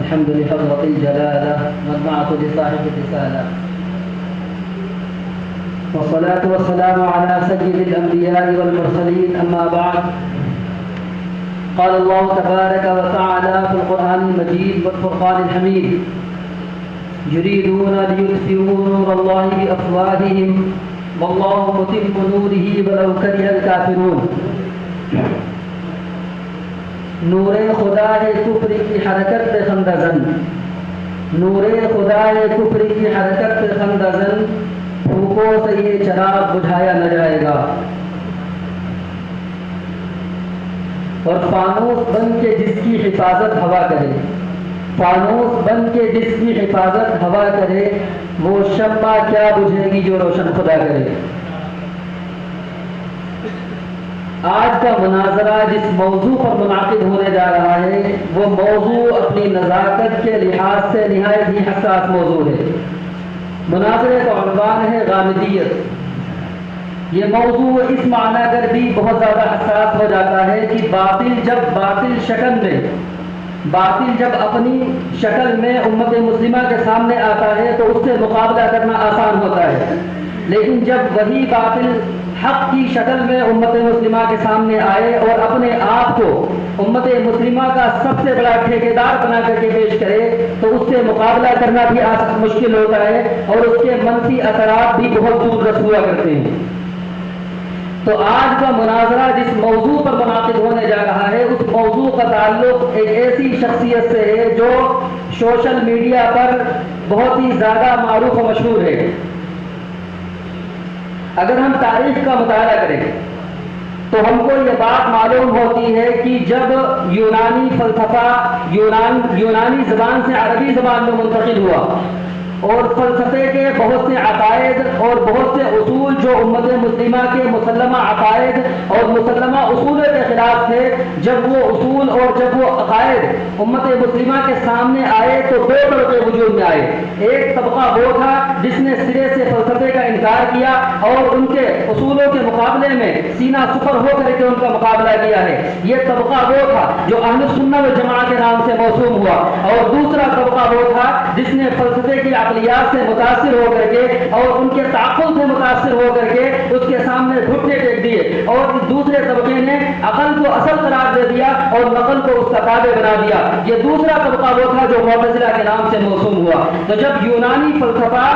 الحمد لحضرة الجلالة والمعة لصاحب الرسالة، والصلاة والسلام على سيد الأنبياء والمرسلين، أما بعد. قال الله تبارك وتعالى في القرآن المجيد والفرقان الحميد: يريدون ليطفئوا نور الله بأفواههم والله متم نوره ولو كره الكافرون. نور خدا ہے کفر کی حرکت پہ خندہ زن، نور خدا ہے کفر کی حرکت پہ خندہ زن، پھوکوں سے یہ چراغ بجھایا نہ جائے گا. اور فانوس بن کے جس کی حفاظت ہوا کرے، فانوس بن کے جس کی حفاظت ہوا کرے، وہ شمع کیا بجھے گی جو روشن خدا کرے. آج کا مناظرہ جس موضوع پر منعقد ہونے جا رہا ہے وہ موضوع اپنی نزاکت کے لحاظ سے نہایت ہی حساس موضوع ہے. مناظرے کا عنوان ہے غامدیت. یہ موضوع اس معنی کر بھی بہت زیادہ حساس ہو جاتا ہے کہ باطل جب اپنی شکل میں امت مسلمہ کے سامنے آتا ہے تو اس سے مقابلہ کرنا آسان ہوتا ہے، لیکن جب وہی باطل حق کی شکل میں امت مسلمہ کے سامنے آئے اور اپنے آپ کو امت مسلمہ کا سب سے بڑا ٹھیکیدار بنا کر کے پیش کرے تو اس سے مقابلہ کرنا بھی مشکل ہوتا ہے اور اس کے منفی اثرات بھی بہت دور رس ہوا کرتے ہیں. تو آج کا مناظرہ جس موضوع پر منعقد ہونے جا رہا ہے اس موضوع کا تعلق ایک ایسی شخصیت سے ہے جو سوشل میڈیا پر بہت ہی زیادہ معروف و مشہور ہے. اگر ہم تاریخ کا مطالعہ کریں تو ہم کو یہ بات معلوم ہوتی ہے کہ جب یونانی فلسفہ یونانی زبان سے عربی زبان میں منتقل ہوا اور فلسفے کے بہت سے عقائد اور بہت سے اصول جو امت مسلمہ کے مسلمہ عقائد اور مسلمہ اصول کے خلاف تھے، جب وہ اصول اور جب وہ عقائد امت مسلمہ کے سامنے آئے تو دو طبقے وجود میں آئے. ایک طبقہ وہ تھا جس نے سرے سے فلسفے کا انکار کیا اور ان کے اصولوں کے مقابلے میں سینہ سپر ہو کر کے ان کا مقابلہ کیا ہے. یہ طبقہ وہ تھا جو اہل سنت والجماعت کے نام سے موسوم ہوا. اور دوسرا طبقہ وہ تھا جس نے فلسفے کی عقلیات سے متاثر ہو کر کے اور ان کے تعقل سے متاثر ہو کر کے اس کے سامنے گھٹنے ٹیک دیے. اور اس دوسرے طبقے نے عقل کو اصل قرار دے دیا اور نقل کو اس کا تابع بنا دیا. یہ دوسرا طبقہ وہ تھا جو معتزلہ کے نام سے موسوم ہوا. تو جب یونانی فلسفہ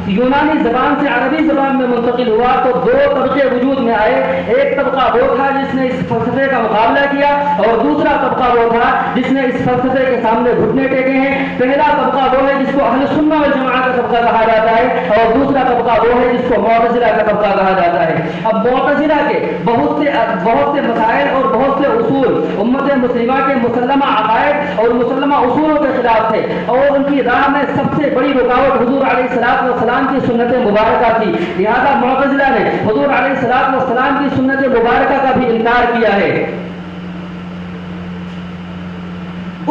یونانی زبان سے عربی زبان میں منتقل ہوا تو دو طبقے وجود میں آئے. ایک طبقہ وہ تھا جس نے اس فلسفے کا مقابلہ کیا اور دوسرا طبقہ وہ تھا جس نے اس فلسفے کے سامنے گھٹنے ٹیکے ہیں. پہلا طبقہ وہ ہے جس کو اہل سنت والجماعت کا طبقہ کہا جاتا ہے اور دوسرا طبقہ وہ ہے جس کو معتزلہ کا طبقہ کہا جاتا ہے. اب معتزلہ کے بہت سے مسائل اور بہت سے اصول امت مسلمہ کے مسلمہ عقائد اور مسلمہ اصولوں کے خلاف تھے اور ان کی راہ میں سب سے بڑی رکاوٹ حضور علیہ السلام کی سنت مبارکہ تھی. لہذا معتزلہ نے حضور علیہ السلام کی سنت مبارکہ کا بھی انکار کیا ہے.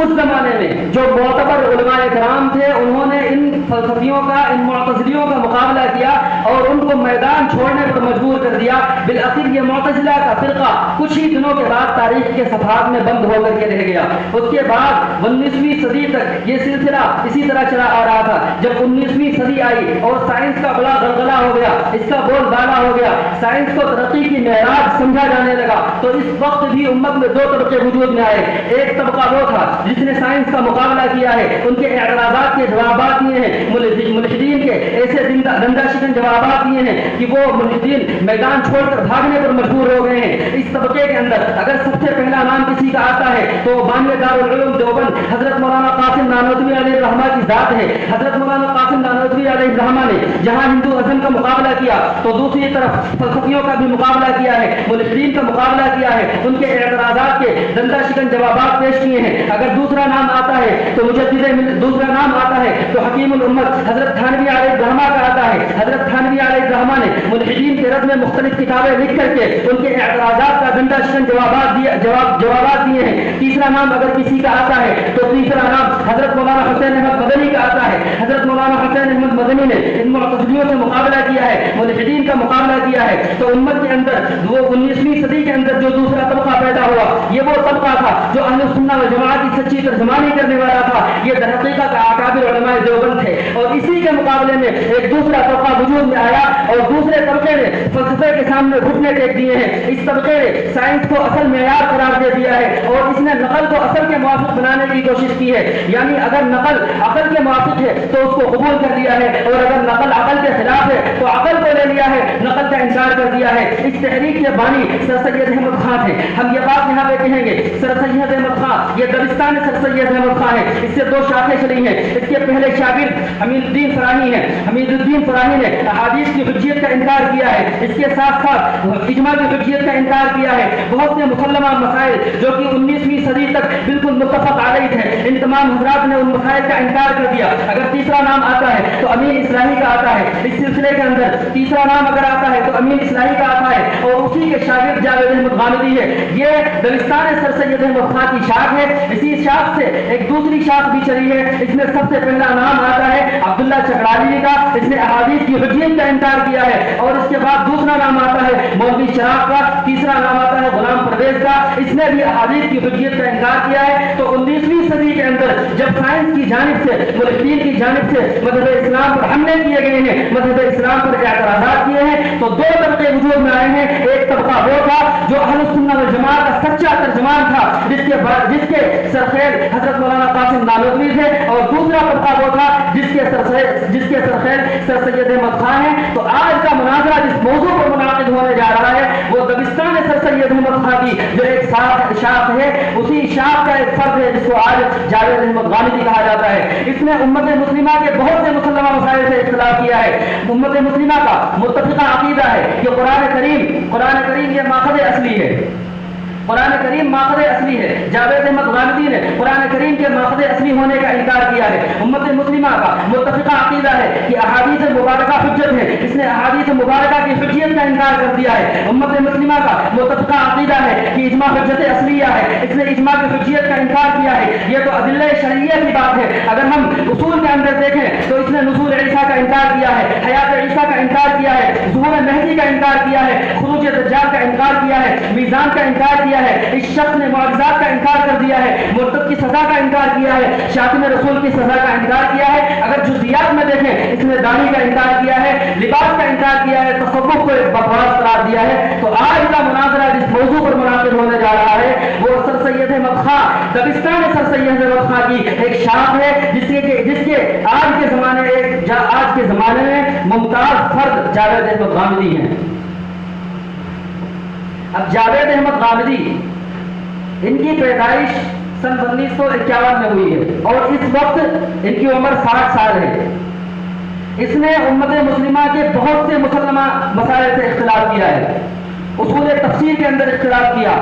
اس زمانے میں جو معتبر علماء کرام تھے انہوں نے ان فلسفیوں کا ان معتزلیوں کا مقابلہ کیا اور ان کو میدان چھوڑنے پر مجبور کر دیا. بالآخر یہ معتزلہ کا فرقہ کچھ ہی دنوں کے بعد تاریخ کے صفحات میں بند ہو کر کے رہ گیا. اس کے بعد 19ویں صدی تک یہ سلسلہ اسی طرح چلا آ رہا تھا. جب 19ویں صدی آئی اور سائنس کا بڑا غلغلہ ہو گیا، اس کا بول بالا ہو گیا، سائنس کو ترقی کی معراج سمجھا جانے لگا، تو اس وقت بھی امت میں دو طبقے وجود میں آئے. ایک طبقہ وہ تھا جس نے سائنس کا مقابلہ کیا ہے، ان کے اعتراضات کے جوابات دیے ہیں، ملحدین کے ایسے دندہ شکن جوابات دیے ہیں کہ وہ ملحدین میدان چھوڑ کر بھاگنے پر مجبور ہو گئے ہیں. اس طبقے کے اندر اگر سب سے پہلا نام کسی کا آتا ہے تو بانی دارالعلوم دیوبند حضرت مولانا قاسم نانوتوی علیہ الرحمہ کی ذات ہے. حضرت مولانا قاسم نانوتوی علیہ الرحمہ نے جہاں ہندو ازم کا مقابلہ کیا تو دوسری طرف فلسفیوں کا بھی مقابلہ کیا ہے، ملحدین کا مقابلہ کیا ہے، ان کے اعتراضات کے دندہ شکن جوابات پیش کیے ہیں. اگر دوسرا نام آتا ہے تو دوسرا نام آتا ہے تو حکیم الامت حضرت تھانوی علیہ الرحمہ کا آتا ہے. حضرت تھانوی علیہ الرحمہ نے ملحدین کے رد میں مختلف کتابیں لکھ کر کے ان کے اعتراضات کا زندہ شکن جوابات دیے ہیں. تیسرا نام اگر کسی کا آتا ہے تو تیسرا نام حضرت مولانا حسین احمد مدنی کا آتا ہے. حضرت مولانا حسین احمد مدنی نے ان معتزلیوں سے مقابلہ کیا ہے, ملحدین کا مقابلہ کیا ہے. تو امت کے اندر وہ 19ویں صدی کے اندر جو دوسرا طبقہ پیدا ہوا, یہ وہ طبقہ تھا جو اہل سنت و جماعت کی سچی ترجمانی کرنے والا تھا. یہ در حقیقت اکابر علماء دیوبند تھے, اور اسی کے مقابلے میں ایک دوسرا طبقہ وجود میں آیا, اور دوسرے طبقے نے فلسفے کے سامنے گھٹنے ٹیک دیے ہیں. اس طبقے نے سائنس کو اصل معیار قرار دے دیا ہے, اور اس نے نقل کو اصل کے موافق بنانے کی کوشش کی ہے. یعنی اگر نقل عقل کے موافق ہے تو اس کو قبول کر لیا ہے, اور اگر نقل عقل کے خلاف ہے تو عقل کو لے لیا ہے, نقل کا انکار کر دیا ہے. اس تحریک کے بانی سر سید احمد خان ہیں. ہم یہ بات یہاں پہ کہیں گے, سر سید احمد خان یہ دبستان سر سید احمد خان ہے, اس سے دو شاخیں چلی ہیں. اس کے پہلے شاگرد حمید الدین فراہی ہیں. حمید الدین فراہی نے احادیث کی حجیت کا انکار کیا ہے. اس کے ساتھ ساتھ اجماع کی حجیت کا انکار کیا ہے. بہت سے مسلمہ مسائل جو کہ 19ویں صدی تک بالکل متفق علیہ تھے, ان تمام حضرات نے ان مسائل کا انکار کر دیا. اگر تیسرا نام آتا ہے تو امین اصلاحی کا آتا ہے. اس سلسلے کے اندر تیسرا نام اگر آتا ہے تو امین اصلاحی کا آتا ہے, اور اسی کے شاگرد جاوید احمد غامدی ہے. یہ دبستان سر سید احمد خان کی شاخ ہے. اسی شاخ سے ایک دوسری شاخ بھی چلی ہے. اس میں سب سے پہلا نام آتا ہے عبداللہ چکرالی کا, اس نے احادیث کی حجیت کا انکار کیا ہے. اور اس کے بعد دوسرا نام آتا ہے مولوی شراف کا, تیسرا نام آتا ہے غلام پرویز کا, اس نے بھی احادیث کی حجیت کا انکار کیا ہے. تو 19ویں صدی کے اندر جب سائنس کی جانب سے, ملحدین کی جانب سے مذہب اسلام پر حملے کیے گئے ہیں, مذہب اسلام پر اعتراضات کیے ہیں, تو دو طبقے وجود میں آئے ہیں. ایک طبقہ وہ تھا جو اہل سنت والجماعت کا سچا ترجمان تھا, جس کے سرخیل حضرت مولانا قاسم نانوتوی تھے, اور دوسرا طبقہ وہ تھا جس کے سرخیل سر سید احمد خان ہیں. تو آج کا مناظرہ جس موضوع پر منعقد ہونے جا رہا ہے وہ دبستان سر سید احمد خان کی جو ایک شاخ ہے, اسی شاخ کا ایک فرد ہے جس کو آج جاوید احمد غامدی کہا جاتا ہے. اس نے امت مسلمہ کے بہت سے مسلمہ مسائل سے اختلاف کیا ہے. امت مسلمہ کا متفقہ عقیدہ ہے کہ قرآن کریم یہ ماخذ اصلی ہے. قرآن کریم ماخذ اصلی ہے. جاوید احمد غامدی نے قرآن کریم کے ماخذ اصلی ہونے کا انکار کیا ہے. امت مسلمہ کا متفقہ عقیدہ ہے کہ احادیث مبارکہ حجت ہے. اس نے احادیث مبارکہ کی حجیت کا انکار کر دیا ہے. امت مسلمہ کا متفقہ عقیدہ ہے کہ اجماع حجت اصلیہ ہے. اس نے اجماع کی حجیت کا انکار کیا ہے. یہ تو ادلہ شرعیہ کی بات ہے. اگر ہم اصول کے اندر دیکھیں تو اس نے نزول عیسیٰ کا انکار کیا ہے, حیات عیسیٰ کا انکار کیا ہے, ظہور مہدی کا انکار کیا ہے, خروج دجال کا انکار کیا ہے, میزان کا انکار کیا ہے. اس شخص نے معجزات کا انکار کر دیا ہے, مرتد کی سزا کا انکار کیا ہے, شاتم رسول کی سزا کا انکار کیا ہے. اگر جزئیات میں دیکھیں اس نے دانی کا انکار کیا ہے, لباس کا انکار کیا ہے, تصوف کو ایک بکواس قرار دیا ہے. تو آج کا مناظرہ جس موضوع پر منعقد ہونے جا رہا ہے وہ سر سید احمد خان, دبستان سر سید احمد خان کی ایک شاخ ہے, جس کے آج کے زمانے میں ممتاز فرد جاوید احمد غامدی ہیں. اب جاوید احمد غامدی ان کی پیدائش سن 1951 میں ہوئی ہے, اور اس وقت ان کی عمر 60 سال ہے. اس نے امت مسلمہ کے بہت سے مسلمہ مسائل سے اختلاف کیا ہے. اصول تفسیر کے اندر اختلاف کیا,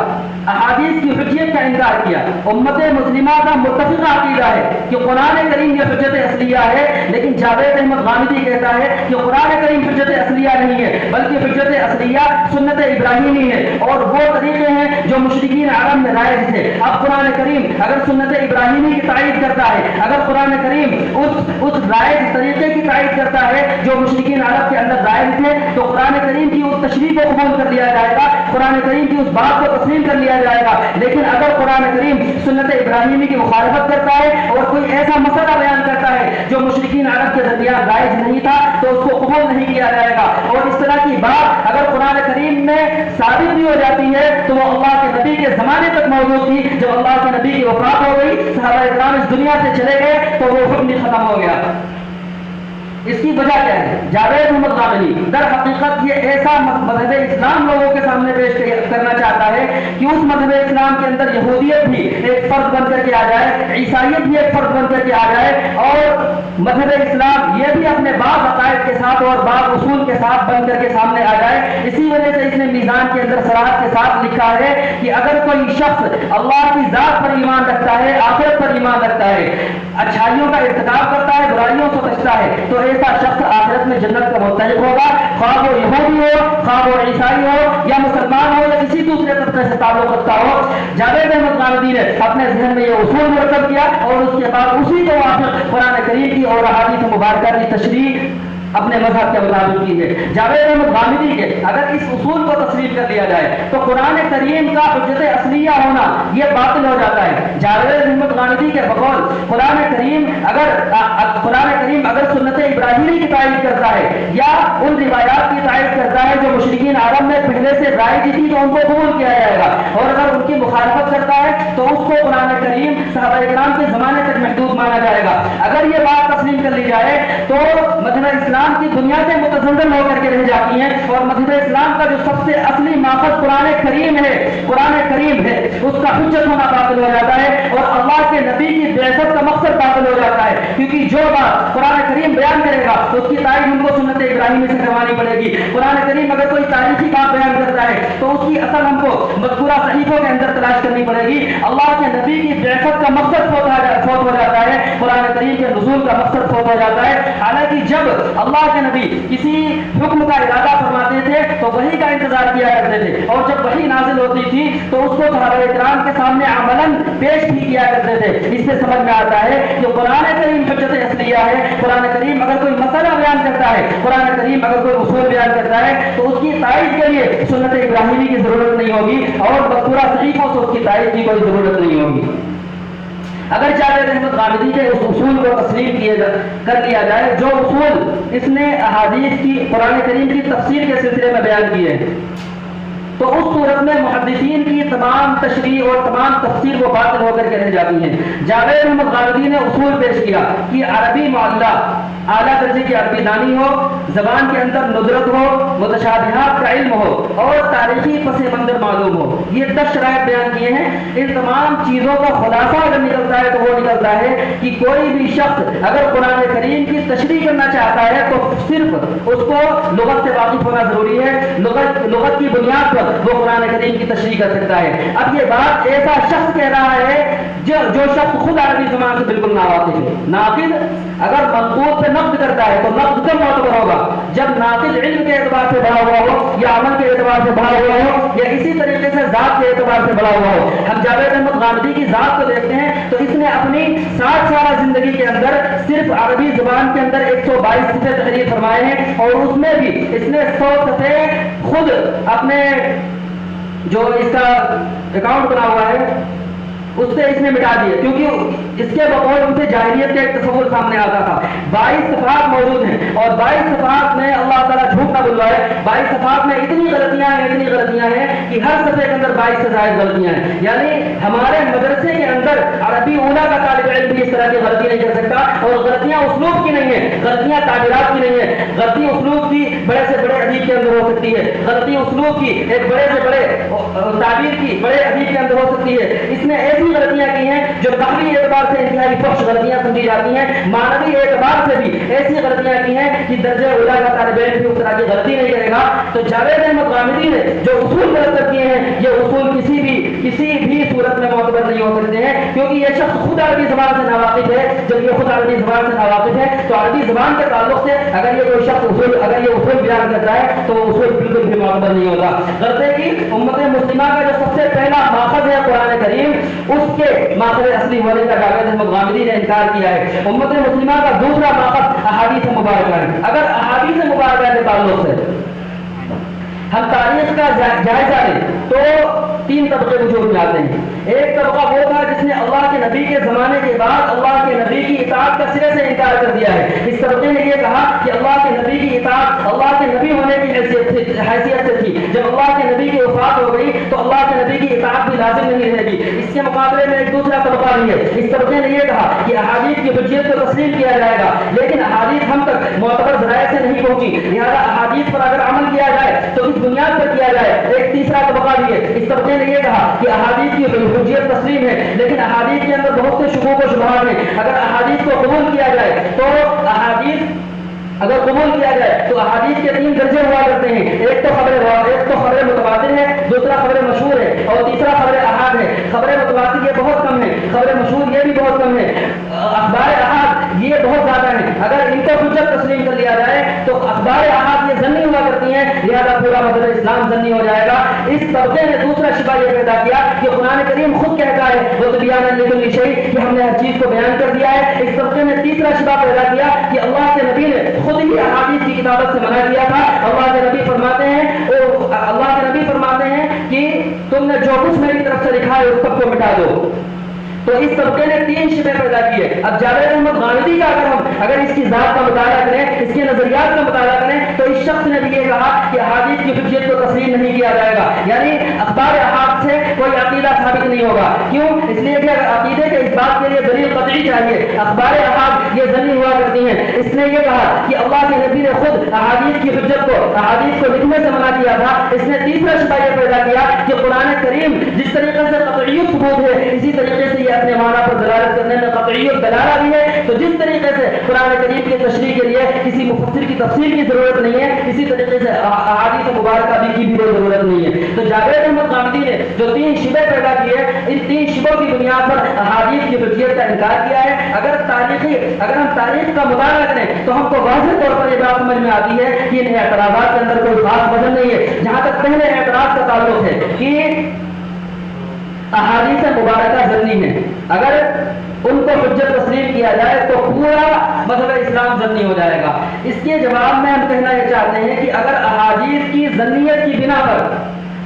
احادیث کی حجیت کا انکار کیا. امت مسلمہ کا متفقہ عقیدہ ہے کہ قرآن کریم یہ حجت اصلیہ ہے, لیکن جاوید احمد غامدی کہتا ہے کہ قرآن کریم حجت اصلیہ نہیں ہے, بلکہ حجت اصلیہ سنت ابراہیمی ہے, اور وہ طریقے ہیں جو مشرکین عرب میں رائج تھے. اب قرآن کریم اگر سنت ابراہیمی کی تائید کرتا ہے, اگر قرآن کریم اس رائج طریقے کی تائید کرتا ہے جو مشرکین عرب کے اندر رائج تھے, تو قرآن کریم کی اس تشریح کو قبول کر لیا جائے گا, قرآن کریم کی اس بات کو تسلیم کر لیا جائے گا. لیکن اگر قرآن کریم سنت ابراہیمی کی مخالفت کرتا ہے اور کوئی ایسا مسئلہ بیان کرتا ہے جو مشرکین عرب کے درمیان رائج نہیں تھا, تو اس کو قبول نہیں کیا جائے گا. اور اس طرح کی بات اگر قرآن کریم میں ثابت بھی ہو جاتی ہے تو وہ اللہ کے نبی کے زمانے تک موجود تھی. جب اللہ کے نبی کی وفات ہو گئی, صحابہ کرام اس دنیا سے چلے گئے, تو وہ حکم ختم ہو گیا. اس کی وجہ کیا ہے؟ جاوید احمد غامدی در حقیقت یہ ایسا مذہب اسلام لوگوں کے سامنے پیش کرنا چاہتا ہے کہ اس مذہب اسلام کے اندر یہودیت بھی ایک فرد بن کر کے آ جائے, عیسائیت بھی ایک فرد بن کر کے آ جائے, اور مذہب اسلام یہ بھی اپنے بعض عقائد کے ساتھ اور بعض اصول کے ساتھ بن کر کے سامنے آ جائے. اسی وجہ سے اس نے میزان کے اندر صراحت کے ساتھ لکھا ہے کہ اگر کوئی شخص اللہ کی ذات پر ایمان رکھتا ہے, آخرت پر ایمان رکھتا ہے, اچھائیوں کا ارتکاب کرتا ہے, برائیوں سے بچتا ہے, تو ایسا شخص آخرت میں جنت کا مستحق ہوگا, خواہ وہ یہودی ہو, خواہ وہ عیسائی ہو, یا مسلمان ہو تعلق رکھتا ہو. جاوید احمد غامدی نے اپنے ذہن میں یہ اصول مرتب کیا اور اس کے بعد اسی کو واپس قرآن کریم کی اور احادیث مبارکہ کی تشریح اپنے مذہب کے مطابق کی ہے. جاوید احمد غامدی کے اگر اس اصول کو تسلیم کر لیا جائے تو قرآن کریم کا حجت اصلیہ ہونا یہ باطل ہو جاتا ہے. جاوید احمد غامدی کے بقول قرآن کریم اگر سنت ابراہیمی کی تائید کرتا ہے یا ان روایات کی تائید کرتا ہے جو مشرکین عرب میں پہلے سے رائج تھی تو ان کو قبول کیا جائے گا, اور اگر ان کی مخالفت کرتا ہے تو اس کو قرآن کریم صحابہ کرام کے زمانے تک محدود مانا جائے گا. اگر یہ بات تسلیم کر لی جائے تو مذہب اسلام کی بنیادیں متزلزل ہو کر کے رہ جاتی ہیں, اور مذہب اسلام کا جو سب سے اصلی ماخذ قرآن کریم ہے اس کا حجت ہونا باطل ہو جاتا ہے, اور اللہ کے نبی کی بعثت کا مقصد باطل ہو جاتا ہے. کیونکہ جو بات قرآن کریم بیان کرے گا تو اس کی تائید ہم کو سنت ابراہیمی سے کروانی پڑے گی. قرآن کریم اگر کوئی تاریخی بات بیان کرتا ہے تو اس کی اصل ہم کو مذکورہ صحیفوں کے اندر تلاش کرنی پڑے گی. اللہ کے نبی کی بعثت کا مقصد فوت ہو جاتا ہے, قرآن کریم کے نزول کا مقصد فوت ہو جاتا ہے. حالانکہ جب اللہ کے نبی کسی حکم کا ارادہ فرماتے تھے تو وہی کا انتظار کیا کرتے تھے, اور جب وہی نازل ہوتی تھی تو اس کو صحابہ کرام کے سامنے عملاً پیش بھی کیا کرتے تھے. اس سے سمجھ میں آتا ہے کہ قرآن کریم حجت اصلیہ ہے. قرآن کریم اگر کوئی مسئلہ بیان کرتا ہے, قرآن کریم اگر کوئی اصول بیان کرتا ہے تو اس کی تائید کے لیے سنت ابراہیمی کی ضرورت نہیں ہوگی, اور مذکورہ صحیفوں سے اس کی تائید کی کوئی ضرورت نہیں ہوگی. اگر جاوید احمد غامدی کے اس اصول کو تسلیم کر لیا جائے جو اصول اس نے احادیث کی قرآن کریم کی تفسیر کے سلسلے میں بیان کیے ہیں, تو اس صورت میں محدثین کی تمام تشریح اور تمام تفسیر وہ باطل ہو کر کے رہ جاتی ہیں. جاوید احمد غامدی نے اصول پیش کیا کہ عربی معلّہ اعلیٰ درجے کی عربی دانی ہو, زبان کے اندر ندرت ہو, متشابہات کا علم ہو, اور تاریخی پس منظر معلوم ہو. یہ 10 شرائط بیان کیے ہیں. ان تمام چیزوں کا خلاصہ اگر نکلتا ہے تو وہ نکلتا ہے کہ کوئی بھی شخص اگر قرآن کریم کی تشریح کرنا چاہتا ہے تو صرف اس کو لغت سے واقف ہونا ضروری ہے. لغت کی بنیاد پر وہ قرآن کریم کی تشریح کر سکتا ہے. اب یہ بات ایسا شخص کہہ رہا ہے جو شخص خود عربی زبان سے بالکل ناواقف ہے. ناقد اگر منقول پہ نقد کرتا ہے تو نقد کب معتبر ہوگا؟ جب ناقد علم کے اعتبار سے بڑا ہوا ہو, یا عمل کے اعتبار سے بڑا ہوا ہو, یا اسی طریقے سے ذات کے اعتبار سے بڑا ہوا ہو. ہم جاوید احمد غامدی کی ذات کو دیکھتے ہیں تو اس نے اپنی 60 سالہ زندگی کے اندر صرف عربی زبان کے اندر 122 صفحے تحریر فرمائے ہیں, اور اس میں بھی اس نے 100 صفحے خود اپنے جو اس کا اکاؤنٹ بنا ہوا ہے اس سے اس نے مٹا دیے, کیونکہ اس کے بقول ان سے جاہلیت کا ایک تصور سامنے آتا تھا. 22 صفحات موجود ہیں, اور 22 صفحات میں اللہ تعالیٰ جھوٹ نہ بلوائے, 22 صفحات میں اتنی غلطیاں ہیں کہ ہر صفحے کے اندر 22 سے زائد غلطیاں ہیں. یعنی ہمارے مدرسے کے اندر عربی اولیٰ کا طالب علم بھی اس طرح کی غلطی نہیں کر سکتا, اور غلطیاں اسلوب کی نہیں ہیں, غلطیاں تعبیرات کی نہیں ہیں. غلطی اسلوب کی بڑے سے بڑے ادیب کے اندر ہو سکتی ہے, غلطی اسلوب کی ایک بڑے سے بڑے تعبیر کی بڑے ادیب کے اندر ہو سکتی ہے. اس نے ایسی غلطیاں کی ہیں جو نحوی اعتبار سے انتہائی فحش غلطیاں سمجھی جاتی ہیں, معنوی اعتبار سے بھی ایسی غلطیاں کی ہیں کہ درجہ اولیٰ کا طالب علم بھی اس طرح کی غلطی نہیں کرے گا. تو جاوید احمد غامدی نے جو اصول مرتب کیے ہیں یہ اصول کسی بھی صورت میں معتبر نہیں ہو سکتے ہیں, کیونکہ یہ شخص خود عربی زبان سے ناواقف ہے. جب یہ خود عربی زبان سے ناواقف ہے تو عربی زبان کے تعلق سے اگر یہ کوئی شخص اصول بیان کرتا ہے تو وہ اصول بالکل بھی معتبر نہیں ہوتا. غرضے کی امت مسلمہ کا جو سب سے پہلا ماخذ ہے قرآن کریم, اس کے ماخذ اصلی ہونے کا جاوید احمد غامدی نے انکار کیا ہے. امت مسلمہ کا دوسرا ماخذ احادیث مبارکہ ہے. اگر احادیث مبارکہ کے تعلق سے ہم تاریخ کا جائزہ لیں تو 3 طبقے وجود میں آتے ہیں. ایک طبقہ وہ تھا جس نے اللہ کے نبی کے زمانے کے بعد اللہ کے نبی کی اطاعت کا سرے سے انکار کر دیا ہے. اس طبقے نے یہ کہا کہ اللہ کے نبی کی اطاعت اللہ کے نبی ہونے کی حیثیت سے تھی, جب اللہ کے نبی کی وفات ہو گئی تو اللہ کے نبی کی اطاعت بھی لازم نہیں رہے گی. اس کے مقابلے میں ایک دوسرا طبقہ بھی ہے. اس طبقے نے یہ کہا کہ احادیث کی حجیت کو تسلیم کیا جائے گا, لیکن احادیث ہم تک معتبر ذرائع سے نہیں پہنچی, لہٰذا احادیث پر اگر عمل کیا جائے تو اس بنیاد پر کیا جائے. ایک تیسرا طبقہ بھی ہے. اس طبقے نے یہ کہا کہ احادیث کی حجیت تسلیم ہے, لیکن احادیث کے اندر بہت سے شکوک و شبہات ہیں. اگر احادیث کو قبول کیا جائے تو احادیث کے 3 درجے ہوا کرتے ہیں. ایک تو خبر متواتر ہے, دوسرا خبر مشہور ہے, اور تیسرا خبر احاد ہے. خبر متواتر یہ بہت کم ہے, خبر مشہور یہ بھی بہت کم ہے, اخبار احاد یہ بہت زیادہ ہے. اگر ان کو حجت تسلیم کر لیا جائے تو اخبار احاد یہ ظنی ہوا کرتی ہیں, لہذا پورا مذہب اسلام ظنی ہو جائے گا. اس طبقے نے دوسرا شبہ یہ پیدا کیا کہ قرآن کریم خود کہتا ہے وہ بیان لکل شیء کہ ہم نے ہر چیز کو بیان کر دیا ہے. اس طبقے نے تیسرا شبہ پیدا کیا کہ اللہ کے نبی نے خود ہی احادیث کی کتابت سے منع کیا تھا. اللہ کے نبی فرماتے ہیں کہ تم نے جو کچھ میری طرف سے لکھا ہے اس سب کو مٹا دو. تو اس طبقے نے تین شبے پیدا کیے. اب جاوید احمد غامدی کا اگر اس کی ذات کا مطالعہ کریں, اس کے نظریات کا مطالعہ کریں, تو اس شخص نے بھی یہ کہا کہ احادیث کی حجیت کو تسلیم نہیں کیا جائے گا. یعنی اخبار احاد سے کوئی عقیدہ ثابت نہیں ہوگا. کیوں؟ اس لیے کہ اگر عقیدے کے اس بات کے لیے دلیل قطعی چاہیے. اخبار احاد یہ ظنی ہوا کرتی ہیں. اس نے یہ کہا کہ اللہ کے نبی نے خود احادیث کی حجت کو, احادیث کو لکھنے سے منع کیا تھا. اس نے تیسرا شبہ یہ پیدا کیا کہ قرآن کریم جس طریقے سے قطعیت ثبوت ہے, اسی طریقے سے اپنے معنی پر دلالت کرنے میں قطعیت دلالہ بھی ہے. تو جس طریقے سے قرآن کریم کی تشریح کے لیے کسی مفسر کی تفسیر کی ضرورت نہیں ہے, اسی طریقے سے احادیث مبارکہ کی بھی ضرورت نہیں ہے. تو جاوید احمد غامدی نے جو تین شبے پیدا کیے, ان تین شبوں کی بنیاد پر احادیث کی حجیت کا انکار کیا ہے. اگر ہم تاریخ کا مطالعہ کریں تو ہم کو واضح طور پر یہ بات سمجھ میں آتی ہے کہ ان اعتراضات کے اندر کوئی خاص وزن نہیں ہے. جہاں تک پہلے اعتراض کا تعلق ہے کہ احادیث مبارکہ ظنی ہیں, اگر ان کو حجت تسلیم کیا جائے تو پورا مذہب اسلام ظنی ہو جائے گا. اس کے جواب میں ہم کہنا یہ چاہتے ہیں کہ اگر احادیث کی ظنیت کی بنا پر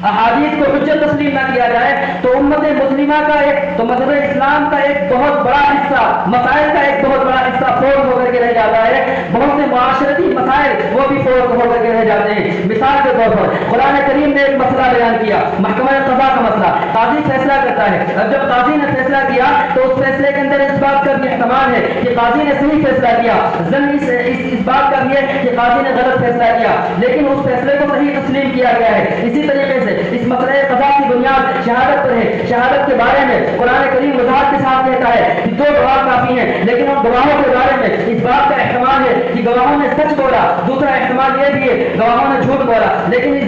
احادیث کو حجت تسلیم نہ کیا جائے تو امت مسلمہ کا تو مذہب اسلام کا ایک بہت بڑا حصہ, مسائل کا ایک بہت بڑا حصہ فوت ہو کر کے رہ جاتا ہے. بہت سے معاشرتی مسائل وہ بھی فوت ہو کر کے رہ جاتے ہیں. مثال کے طور پر قرآن کریم نے ایک مسئلہ بیان کیا, محکمہ قضا کا مسئلہ. قاضی فیصلہ کرتا ہے. اب جب قاضی نے فیصلہ کیا تو اس فیصلے کے اندر اس بات کا بھی احتمال ہے کہ قاضی نے صحیح فیصلہ کیا, اس بات کا بھی ہے کہ قاضی نے غلط فیصلہ کیا, لیکن اس فیصلے کو صحیح تسلیم کیا گیا ہے. اسی طریقے سے اس مسئلہ قضا کی بنیاد شہادت پر ہے. شہادت کے بارے میں قرآن کریم وضاحت کے ساتھ کہتا ہے کہ 2 گواہ کافی ہیں, لیکن ان گواہوں کے بارے میں اس بات کا احتمال ہے کہ گواہوں نے سچ بولا. دوسرا احتمال یہ بھی ہے گواہوں نے جھوٹ بولا, لیکن اس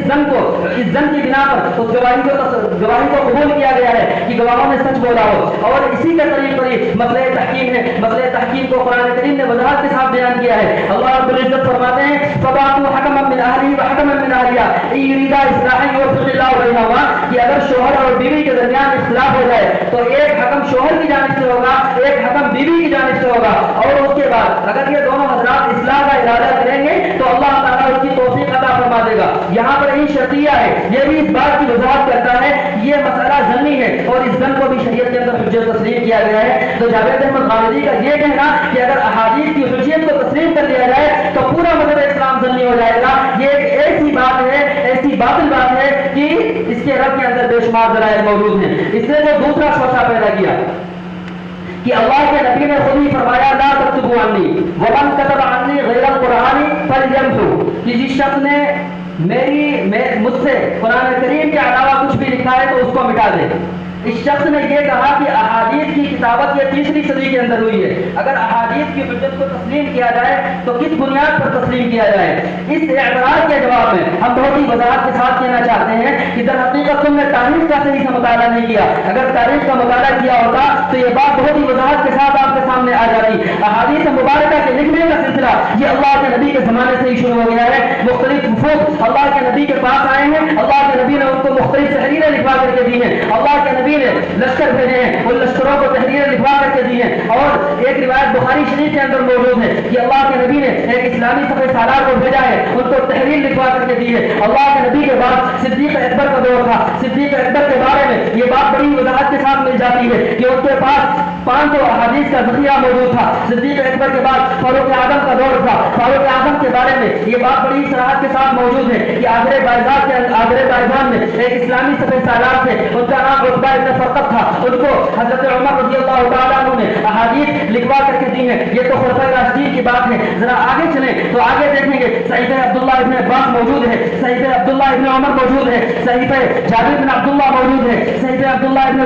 زن کی بنا پر اس گواہی کو قبول کیا گیا ہے کہ گواہوں نے سچ بولا ہو. اور اسی کے قریب مسئلہ تحکیم ہے. مسئلہ تحکیم کو قرآن کریم نے وضاحت کے ساتھ بیان کیا ہے. اللہ رب العزت فرماتے ہیں فَبَعْثُوا حَكَمًا مِّنْ أَهْلِهِ وَحَكَمًا مِّنْ أَهْلِهَا إِن يُرِيدَا إِصْلَاحًا يُوَفِّقِ اللَّهُ بَيْنَهُمَا, کہ اگر شوہر اور بیوی کے درمیان اختلاف ہو جائے تو ایک حکم شوہر کی جانب سے ہوگا, ایک حکم بیوی کی جانب سے ہوگا, اور اس کے بعد اگر یہ دونوں حضرات اصلاح کا ارادہ کریں گے تو اللہ تعالیٰ اس کی توفیق عطا فرما دے گا. یہاں پر یہ شرطیہ ہے, یہ بھی اس بات کی وضاحت کرتا ہے یہ مسئلہ ظنی ہے اور اس ظن کو بھی شریعت کے اندر حجت تسلیم کیا گیا ہے. تو جاوید احمد غامدی کا یہ کہنا کہ اگر احادیث کی حجیت کو تسلیم کر دیا جائے تو پورا مذہب اسلام ظنی ہو جائے گا, یہ ایک ایسی بات ہے, ایسی باطل بات ہے کہ اس کے رب کے اندر بے شمار دلائل موجود ہیں. اس نے جو دوسرا شوشہ پیدا کیا کہ اللہ کے نبی نے خود ہی فرمایا لا تكتبوا عني ومن كتب عني غير القرآن فليمحو, کہ جس شخص نے مجھ سے قرآن کریم کے علاوہ کچھ بھی لکھا ہے تو اس کو مٹا دے. اس شخص نے یہ کہا کہ احادیث کی کتابت یہ 3ری صدی کے اندر ہوئی ہے. اگر احادیث کی حجت کو تسلیم کیا جائے تو کس بنیاد پر تسلیم کیا جائے؟ اس اعتراض کے جواب میں ہم بہت ہی وضاحت کے ساتھ کہنا چاہتے ہیں کہ در حقیقت تم نے تاریخ کا صحیح سے مطالعہ نہیں کیا. اگر تاریخ کا مطالعہ کیا ہوتا تو یہ بات بہت ہی وضاحت کے ساتھ آپ کے سامنے آ جاتی. احادیث مبارکہ کے لکھنے کا سلسلہ یہ اللہ کے نبی کے زمانے سے ہی شروع ہو گیا ہے. مختلف وفود اللہ کے نبی کے پاس آئے ہیں, اللہ کے نبی نے ان کو مختلف تحریریں لکھوا کر کے دی ہیں. اللہ کے نبی نے لشکر بھیجے ہیں, ان لشکروں کو تحریریں لکھوا کر کے دی ہیں. اور ایک روایت بخاری شریف کے اندر موجود ہے کہ اللہ کے نبی نے ایک اسلامی صفحہ سالار کو بھیجا ہے, ان کو تحریر لکھوا کر کے دی ہے. اللہ کے نبی کے بعد صدیق اکبر کا دور تھا. صدیق اکبر کے بارے میں یہ بات بڑی وضاحت کے ساتھ مل جاتی ہے کہ ان کے پاس 500 احادیث کا ذخیرہ موجود تھا. صدیق اکبر کے بعد فاروق اعظم کا دور تھا. فاروق اعظم کے بارے میں یہ بات بڑی صراحت کے ساتھ موجود ہے کہ آگرے بائزان میں ایک اسلامی صفحہ سالار تھے, ان کا نام عتبہ بن فرقد تھا. ان کو حضرت عمر رضی اللہ تعالیٰ عنہ نے احادیث لکھوا کر کے دی ہیں. یہ تو خلفائے راشدین کی بات ہے. ذرا آگے چلیں تو آگے دیکھیں گے صحیفہ عبداللہ ابن عباس موجود ہے, صحیفہ عبداللہ ابن عمر موجود ہے, صحیفہ جابر بن عبداللہ موجود ہے, صحیفہ عبداللہ ابن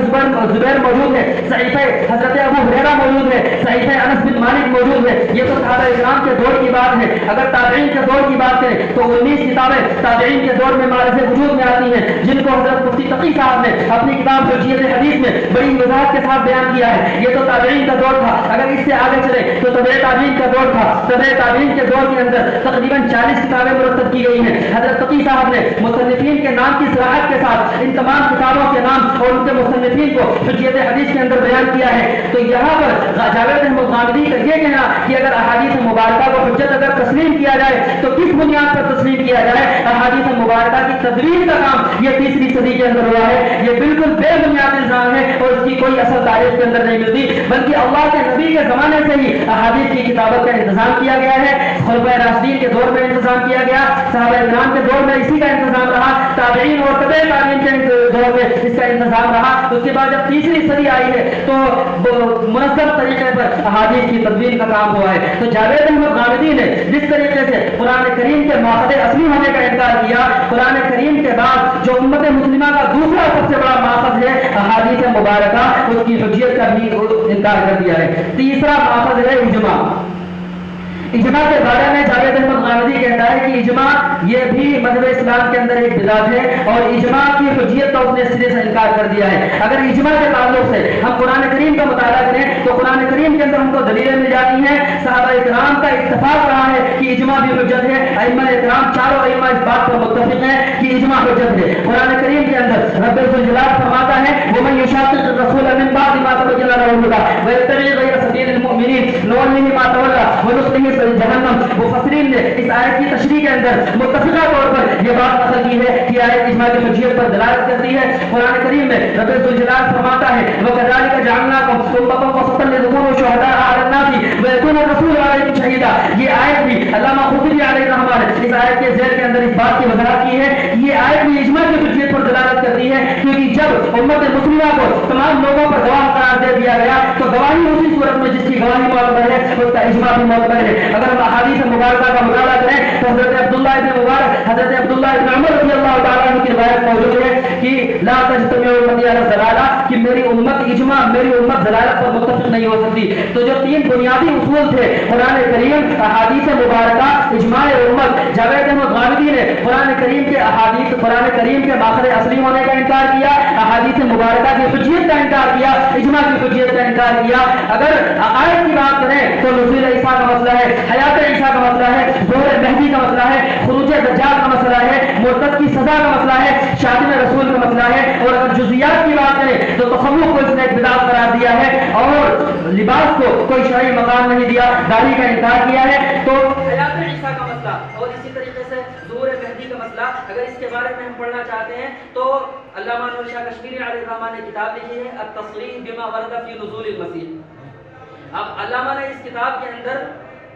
زبیر موجود ہے, صحیفہ حضرت ابو ہریرہ موجود ہے, صحیفہ انس بن مالک موجود ہے. یہ تو صحابہ اکرام کے دور کی بات ہے. اگر تابعین کے دور کی بات کریں تو 19 کتابیں تابعین کے دور میں معرض وجود میں آتی ہیں, جن کو حضرت مفتی تقی صاحب نے اپنی کتاب حجیت حدیث میں بڑی وضاحت کے ساتھ بیان کیا ہے. یہ تو تابعین کا دور تھا. اگر اس سے آگے چلے تو تبع تابعین کا دور تھا. تبع تابعین کے دور کے اندر تقریباً 40 کتابیں مرتب کی گئی ہیں. حضرت تقی صاحب نے مصنفین کے نام کی صراحت کے ساتھ ان تمام کتابوں کے نام اور ان کے مصنفین کو حجیت حدیث کے اندر بیان کیا ہے. تو یہاں پر جاوید احمد غامدی کا یہ کہنا کہ اگر احادیث مبارکہ کو حجت اگر تسلیم کیا جائے تو کس بنیاد پر تسلیم کیا جائے؟ احادیث مبارکہ کی تدوین کا کام یہ 3ری صدی کے اندر ہوا ہے. یہ بالکل بے بنیاد الزام ہے اور اس کی کوئی اصل تاریخ کے اندر نہیں ملتی، بلکہ اللہ کے نبی کے زمانے سے ہی احادیث کی کتابت کا انتظام کیا گیا ہے. خلفائے راشدین کے دور میں انتظام کیا گیا، صحابہ کرام کے دور میں اسی کا انتظام رہا، تابعین اور تبع تابعین کے دور میں اس کا انتظام رہا. اس کے بعد جب 3ری صدی آئی ہے تو منظم طریقے پر احادیث کی تدوین کا کام ہوا ہے. تو جاوید احمد غامدی نے جس طریقے سے قرآن کریم کے ماخذ اصلی ہونے کا انکار کیا، قرآن کریم کے بعد جو امت مسلمہ کا دوسرا سب سے بڑا ماخذ ہے احادیث مبارکہ، اس کی حجیت کا بھی انکار کر دیا ہے. تیسرا ماخذ ہے اجماع. اجماع کے بارے میں جاوید احمد غامدی کہتا ہے کہ اجماع یہ بھی مذہب اسلام کے اندر ایک بدعت ہے اور اجماع کی حجیت کا اس نے سرے سے انکار کر دیا ہے. اگر اجماع کے تعلق سے ہم قرآن کریم کا مطالعہ کریں تو قرآن کریم کے اندر ہم کو دلیلیں مل جاتی ہیں. صحابہ کرام کا اتفاق رہا ہے کہ اجماع بھی حجت ہے. ائمہ کرام چاروں ائمہ اس بات پر متفق ہیں کہ اجماع حجت ہے. قرآن کریم کے اندر رب الجلال فرماتا ہے ومن یشاقق الرسول من بعد ما تبین له الهدى ويتبع غیر سبیل المؤمنین نوله ما تولى ونصله جہنم. مفسرین نے اس آیت کی تشریح کے اندر متفقہ طور پر یہ بات نقل کی ہے کہ آیت اجماع کی حجیت پر دلالت کرتی ہے. قرآن کریم میں رب الجلال فرماتا ہے وَكَذَلِكَ جَعَلْنَاكُمْ أُمَّةً وَسَطًا لِتَكُونُوا شُهَدَاءَ عَلَى النَّاسِ وَيَكُونَ الرَّسُولُ عَلَيْكُمْ شَهِيدًا. یہ آیت بھی علامہ خضری علیہ الرحمہ نے اس آیت کے ذیل کے اندر اس بات کی وضاحت کی ہے. یہ آیت بھی اجماع کی حجیت پر دلالت کرتی ہے کیونکہ جب امت مسلمہ کو تمام لوگوں پر گواہ قرار دے دیا گیا تو گواہی اسی صورت میں جس کی گواہی معتبر ہے اس کا اجماع بھی معتبر ہے. اگر ہم احادیث مبارکہ کا مطالعہ کریں تو حضرت عبداللہ ابن مبارک حضرت عبداللہ ابن عمر رضی اللہ تعالیٰ عنہ کی روایت موجود ہے کہ لا تجتمع امتی علی الضلالہ کہ میری امت اجماع میری امت ضلالت پر متفق نہیں ہو سکتی. تو جو 3 بنیادی اصول تھے قرآن کریم احادیث مبارکہ اجماع امت، جاوید احمد غامدی نے قرآن کریم کے احادیث قرآن کریم کے ماخذ اصلی ہونے کا انکار کیا، احادیث مبارکہ کی حجیت کا انکار کیا، اجماع کی حجیت کا انکار کیا. اگر عقائد کی بات کریں تو نزول عیسیٰ کا مسئلہ ہے، حیات عیسیٰ کا مسئلہ ہے، ظہور مہدی کا مسئلہ ہے، خروج دجال کا مسئلہ ہے، مرتد کی سزا کا مسئلہ ہے، شاتم رسول کا مسئلہ ہے. اور اگر جزیات کی بات کریں تو تخلق کو اس نے ایک بدعت قرار دیا ہے اور لباس کو کوئی شرعی مقام نہیں دیا، داڑھی کا انکار کیا ہے. تو حیات عیسیٰ کا مسئلہ اور اسی طریقے سے ظہور مہدی کا مسئلہ اگر اس کے بارے میں ہم پڑھنا چاہتے ہیں تو علامہ نور شاہ کشمیری علیہ الرحمہ نے کتاب لکھی ہے التصریح بما ورد فی نزول المسیح. اب علامہ نے اس کتاب کے اندر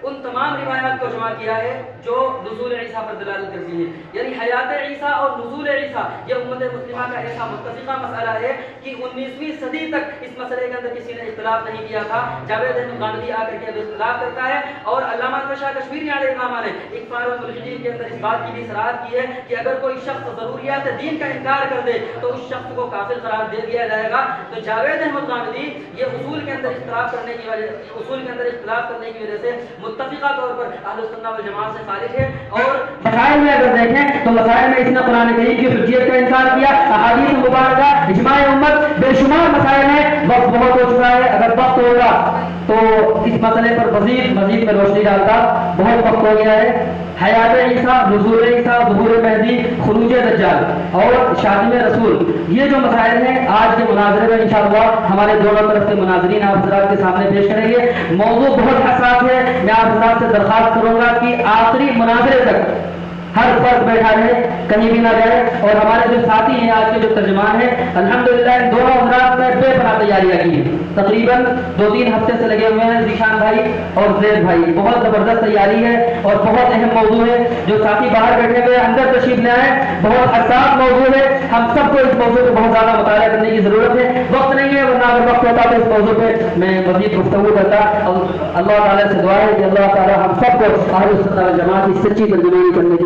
ان تمام روایات کو جمع کیا ہے جو نزول عیسیٰ پر دلالت کرتی ہیں. یعنی حیات عیسیٰ اور نزول عیسیٰ یہ امت مسلمہ کا ایسا متفقہ مسئلہ ہے کہ 19ویں صدی تک اس مسئلے کے اندر کسی نے اختلاف نہیں کیا تھا. جاوید احمد غامدی آ کر کے اب اختلاف کرتا ہے اور علامہ نور شاہ کشمیری علیہ الرحمہ نے اقفال الملحدین کے اندر اس بات کی بھی صراحت کی ہے کہ اگر کوئی شخص ضروریات دین کا انکار کر دے تو اس شخص کو کافر قرار دے دیا جائے گا. تو جاوید احمد غامدی یہ اصول کے اندر اختلاف کرنے کی وجہ سے متفقہ طور پر اہل سنت والجماعت سے خارج ہے. اور مسائل میں اگر دیکھیں تو مسائل میں اس نے قرآن کریم کی حجیت کا انکار کیا، احادیث مبارکہ اجماع امت بے شمار مسائل ہیں. وقت بہت ہو چکا ہے، اگر وقت ہوگا تو اس مسئلے پر مزید میں روشنی ڈالتا. بہت وقت ہو گیا ہے. حیات عیسیٰ، نزول عیسیٰ، ظہور مہدی، خروج دجال اور شاتم رسول یہ جو مسائل ہیں آج کے مناظرے میں انشاءاللہ ہمارے دونوں طرف سے مناظرین آپ حضرات کے سامنے پیش کریں گے. موضوع بہت حساس ہے. میں آپ حضرات سے درخواست کروں گا کہ آخری مناظرے تک ہر فرد بیٹھا رہے، کہیں بھی نہ جائے. اور ہمارے جو ساتھی ہیں آج کے جو ترجمان ہیں الحمدللہ ان دونوں حضرات نے بے پناہ تیاریاں کی ہیں. تقریباً 2-3 ہفتے سے لگے ہوئے ہیں ذیشان بھائی اور زید بھائی. بہت زبردست تیاری ہے اور بہت اہم موضوع ہے. جو ساتھی باہر بیٹھے ہوئے اندر تشریف لے آئے، بہت حساس موضوع ہے. ہم سب کو اس موضوع کو بہت زیادہ مطالعہ کرنے کی ضرورت ہے. وقت نہیں ہے ورنہ اگر وقت ہوتا تو اس موضوع پہ میں مزید گفتگو کرتا. اور اللہ تعالیٰ سے دعا ہے کہ اللہ تعالیٰ ہم سب کو اہل سنت والجماعت کی سچی ترجمانی کرنے کی